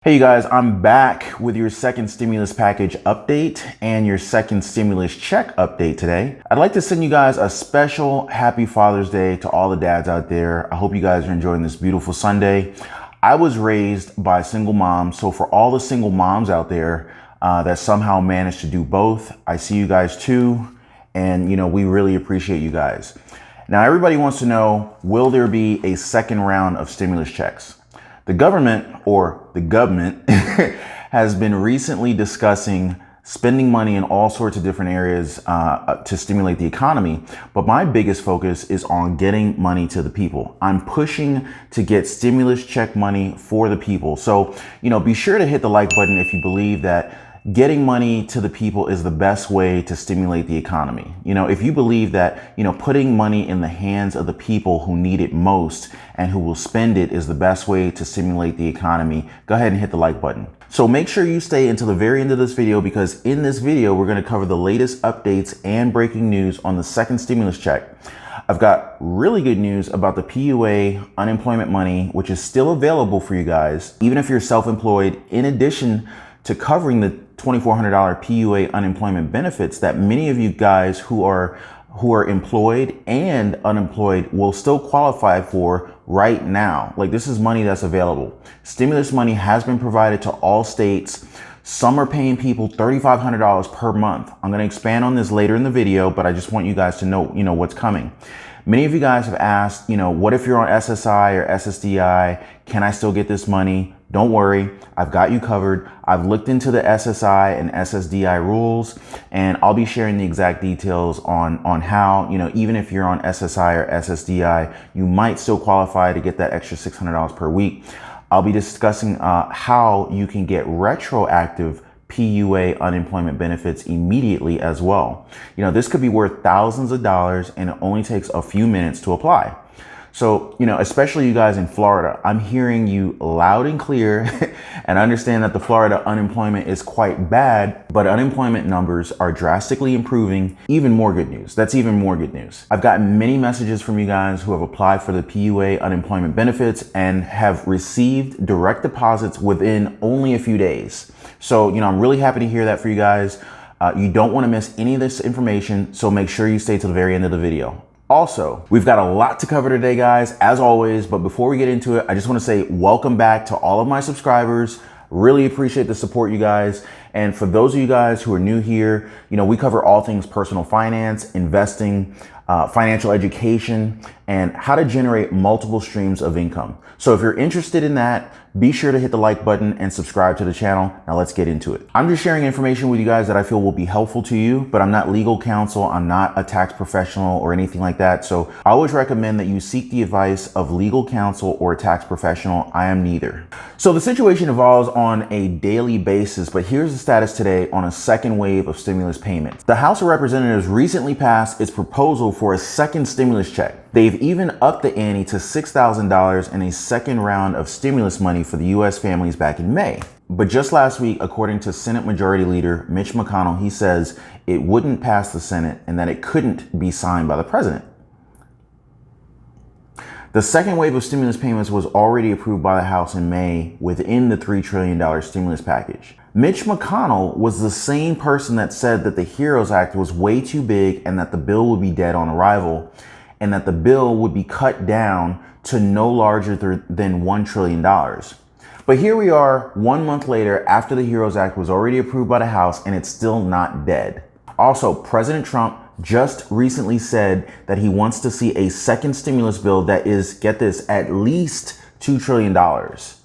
Hey you guys, I'm back with your second stimulus package update and your second stimulus check update today. I'd like to send you guys a special happy Father's Day to all the dads out there. I hope you guys are enjoying this beautiful Sunday. I was raised by a single mom, so for all the single moms out there that somehow managed to do both, I see you guys too, and we really appreciate you guys. Now everybody wants to know, will there be a second round of stimulus checks? The government has been recently discussing spending money in all sorts of different areas to stimulate the economy. But my biggest focus is on getting money to the people. I'm pushing to get stimulus check money for the people. So, be sure to hit the like button if you believe that getting money to the people is the best way to stimulate the economy. If you believe that, putting money in the hands of the people who need it most and who will spend it is the best way to stimulate the economy, go ahead and hit the like button. So make sure you stay until the very end of this video, because in this video, we're going to cover the latest updates and breaking news on the second stimulus check. I've got really good news about the PUA unemployment money, which is still available for you guys, even if you're self-employed, in addition to covering the $2,400 PUA unemployment benefits that many of you guys who are employed and unemployed will still qualify for right now. Like, this is money that's available. Stimulus money has been provided to all states. Some are paying people $3,500 per month. I'm going to expand on this later in the video, but I just want you guys to know, what's coming. Many of you guys have asked, what if you're on SSI or SSDI? Can I still get this money? Don't worry, I've got you covered. I've looked into the SSI and SSDI rules, and I'll be sharing the exact details on how, even if you're on SSI or SSDI, you might still qualify to get that extra $600 per week. I'll be discussing how you can get retroactive PUA unemployment benefits immediately as well. This could be worth thousands of dollars, and it only takes a few minutes to apply. So, especially you guys in Florida, I'm hearing you loud and clear and understand that the Florida unemployment is quite bad, but unemployment numbers are drastically improving. Even more good news. That's even more good news. I've gotten many messages from you guys who have applied for the PUA unemployment benefits and have received direct deposits within only a few days. So, I'm really happy to hear that for you guys. You don't want to miss any of this information, so make sure you stay to the very end of the video. Also, we've got a lot to cover today, guys, as always. But before we get into it, I just want to say welcome back to all of my subscribers. Really appreciate the support, you guys. And for those of you guys who are new here, we cover all things personal finance, investing, financial education, and how to generate multiple streams of income. So if you're interested in that, be sure to hit the like button and subscribe to the channel. Now let's get into it. I'm just sharing information with you guys that I feel will be helpful to you, but I'm not legal counsel. I'm not a tax professional or anything like that. So I always recommend that you seek the advice of legal counsel or a tax professional. I am neither. So the situation evolves on a daily basis, but here's the status today on a second wave of stimulus payments. The House of Representatives recently passed its proposal for a second stimulus check. They've even upped the ante to $6,000 in a second round of stimulus money for the U.S. families back in May. But just last week, according to Senate Majority Leader Mitch McConnell, he says it wouldn't pass the Senate and that it couldn't be signed by the president. The second wave of stimulus payments was already approved by the House in May within the $3 trillion stimulus package. Mitch McConnell was the same person that said that the HEROES Act was way too big and that the bill would be dead on arrival, and that the bill would be cut down to no larger than $1 trillion. But here we are 1 month later after the HEROES Act was already approved by the House, and it's still not dead. Also, President Trump just recently said that he wants to see a second stimulus bill that is, get this, at least $2 trillion.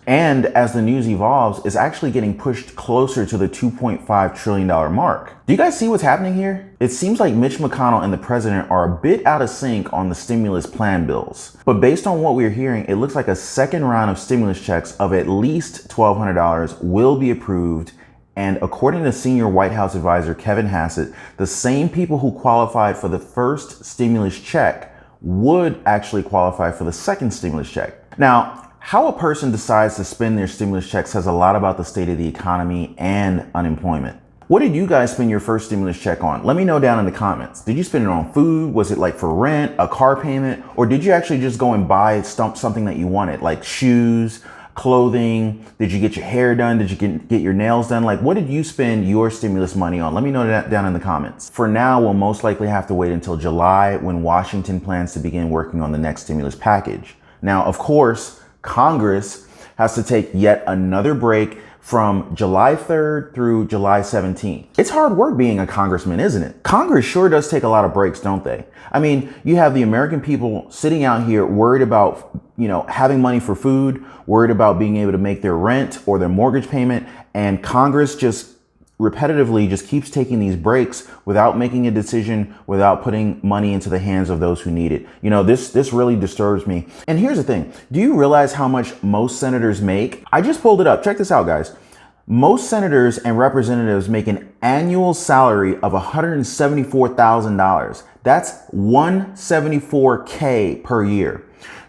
And as the news evolves, is actually getting pushed closer to the $2.5 trillion mark. Do you guys see what's happening here? It seems like Mitch McConnell and the president are a bit out of sync on the stimulus plan bills. But based on what we're hearing, it looks like a second round of stimulus checks of at least $1,200 will be approved. And according to senior White House advisor Kevin Hassett, the same people who qualified for the first stimulus check would actually qualify for the second stimulus check. Now, how a person decides to spend their stimulus check says a lot about the state of the economy and unemployment. What did you guys spend your first stimulus check on? Let me know down in the comments. Did you spend it on food? Was it like for rent, a car payment? Or did you actually just go and buy something that you wanted, like shoes, clothing? Did you get your hair done? Did you get your nails done? Like, what did you spend your stimulus money on? Let me know that down in the comments. For now, we'll most likely have to wait until July when Washington plans to begin working on the next stimulus package. Now, of course, Congress has to take yet another break from July 3rd through July 17th. It's hard work being a congressman, isn't it? Congress sure does take a lot of breaks, don't they? I mean, you have the American people sitting out here worried about, having money for food, worried about being able to make their rent or their mortgage payment, and Congress just repetitively just keeps taking these breaks without making a decision, without putting money into the hands of those who need it. This really disturbs me. And here's the thing. Do you realize how much most senators make? I just pulled it up. Check this out, guys. Most senators and representatives make an annual salary of $174,000. That's $174K per year.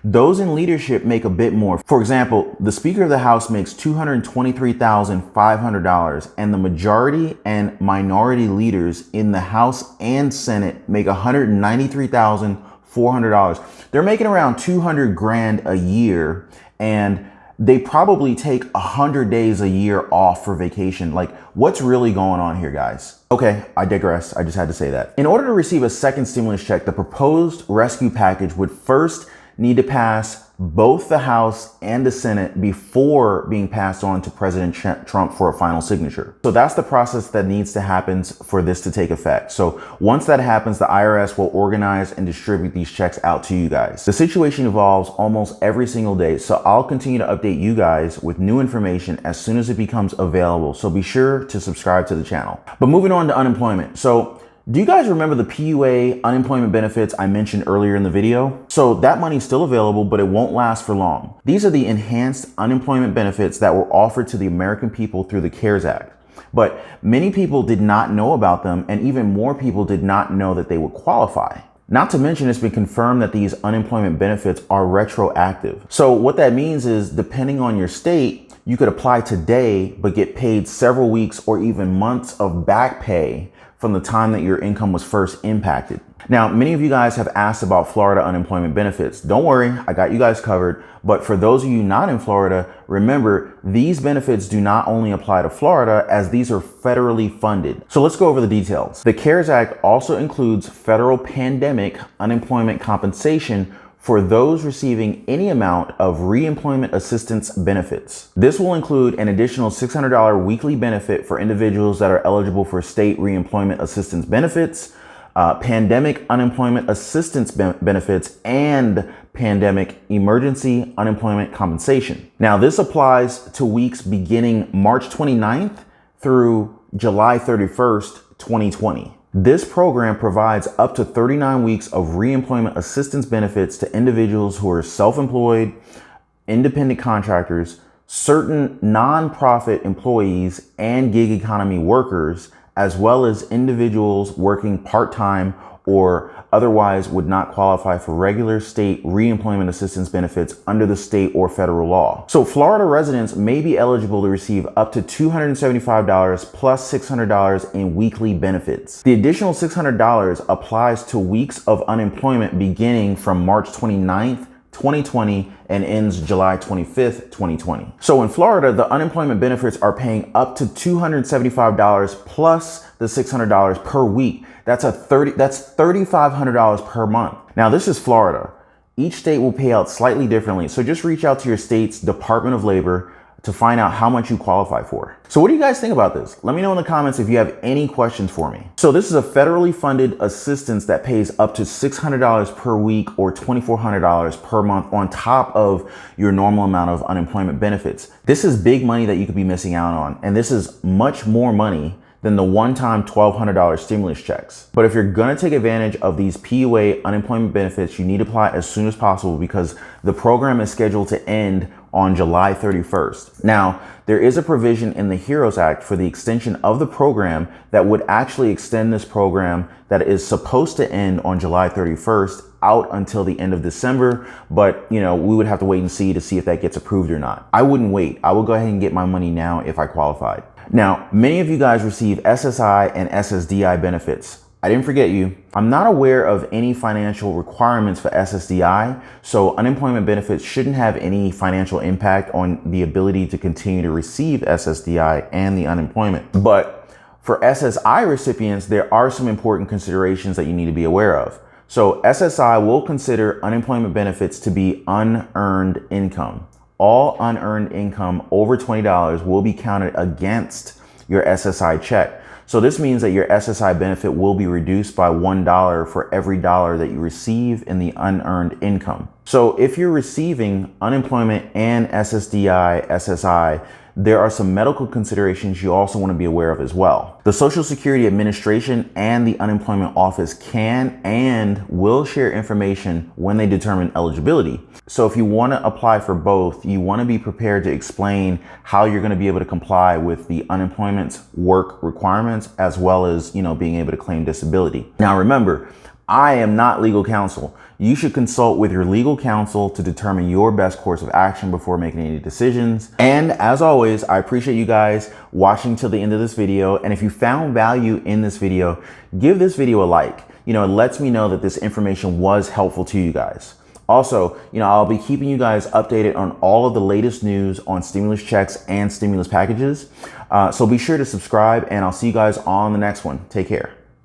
Those in leadership make a bit more. For example, the Speaker of the House makes $223,500, and the majority and minority leaders in the House and Senate make $193,400. They're making around 200 grand a year, and they probably take 100 days a year off for vacation. Like, what's really going on here, guys? Okay, I digress. I just had to say that. In order to receive a second stimulus check, the proposed rescue package would first need to pass both the House and the Senate before being passed on to President Trump for a final signature. So that's the process that needs to happen for this to take effect. So once that happens, the IRS will organize and distribute these checks out to you guys. The situation evolves almost every single day, so I'll continue to update you guys with new information as soon as it becomes available. So be sure to subscribe to the channel. But moving on to unemployment. So do you guys remember the PUA unemployment benefits I mentioned earlier in the video? So that money's still available, but it won't last for long. These are the enhanced unemployment benefits that were offered to the American people through the CARES Act. But many people did not know about them, and even more people did not know that they would qualify. Not to mention, it's been confirmed that these unemployment benefits are retroactive. So what that means is, depending on your state, you could apply today, but get paid several weeks or even months of back pay from the time that your income was first impacted. Now, many of you guys have asked about Florida unemployment benefits. Don't worry, I got you guys covered. But for those of you not in Florida, remember, these benefits do not only apply to Florida, as these are federally funded. So let's go over the details. The CARES Act also includes federal pandemic unemployment compensation for those receiving any amount of reemployment assistance benefits. This will include an additional $600 weekly benefit for individuals that are eligible for state reemployment assistance benefits, pandemic unemployment assistance benefits, and pandemic emergency unemployment compensation. Now, this applies to weeks beginning March 29th through July 31st, 2020. This program provides up to 39 weeks of reemployment assistance benefits to individuals who are self-employed, independent contractors, certain nonprofit employees, and gig economy workers, as well as individuals working part-time or otherwise would not qualify for regular state reemployment assistance benefits under the state or federal law. So Florida residents may be eligible to receive up to $275 plus $600 in weekly benefits. The additional $600 applies to weeks of unemployment beginning from March 29th, 2020 and ends July 25th, 2020. So in Florida, the unemployment benefits are paying up to $275 plus the $600 per week. That's $3,500 per month. Now, this is Florida. Each state will pay out slightly differently. So just reach out to your state's Department of Labor to find out how much you qualify for. So what do you guys think about this? Let me know in the comments if you have any questions for me. So this is a federally funded assistance that pays up to $600 per week or $2,400 per month on top of your normal amount of unemployment benefits. This is big money that you could be missing out on. And this is much more money than the one-time $1,200 stimulus checks. But if you're gonna take advantage of these PUA unemployment benefits, you need to apply as soon as possible because the program is scheduled to end on July 31st. Now, there is a provision in the HEROES Act for the extension of the program that would actually extend this program that is supposed to end on July 31st out until the end of December. But, we would have to wait and see to see if that gets approved or not. I wouldn't wait. I would go ahead and get my money now if I qualified. Now, many of you guys receive SSI and SSDI benefits. I didn't forget you. I'm not aware of any financial requirements for SSDI, so unemployment benefits shouldn't have any financial impact on the ability to continue to receive SSDI and the unemployment. But for SSI recipients, there are some important considerations that you need to be aware of. So SSI will consider unemployment benefits to be unearned income. All unearned income over $20 will be counted against your SSI check. So this means that your SSI benefit will be reduced by $1 for every dollar that you receive in the unearned income. So if you're receiving unemployment and SSDI, SSI, there are some medical considerations you also want to be aware of as well. The Social Security Administration and the Unemployment Office can and will share information when they determine eligibility. So if you want to apply for both, you want to be prepared to explain how you're going to be able to comply with the unemployment work requirements, as well as, being able to claim disability. Now remember, I am not legal counsel. You should consult with your legal counsel to determine your best course of action before making any decisions. And as always, I appreciate you guys watching till the end of this video. And if you found value in this video, give this video a like. It lets me know that this information was helpful to you guys. Also, I'll be keeping you guys updated on all of the latest news on stimulus checks and stimulus packages. So be sure to subscribe, and I'll see you guys on the next one. Take care.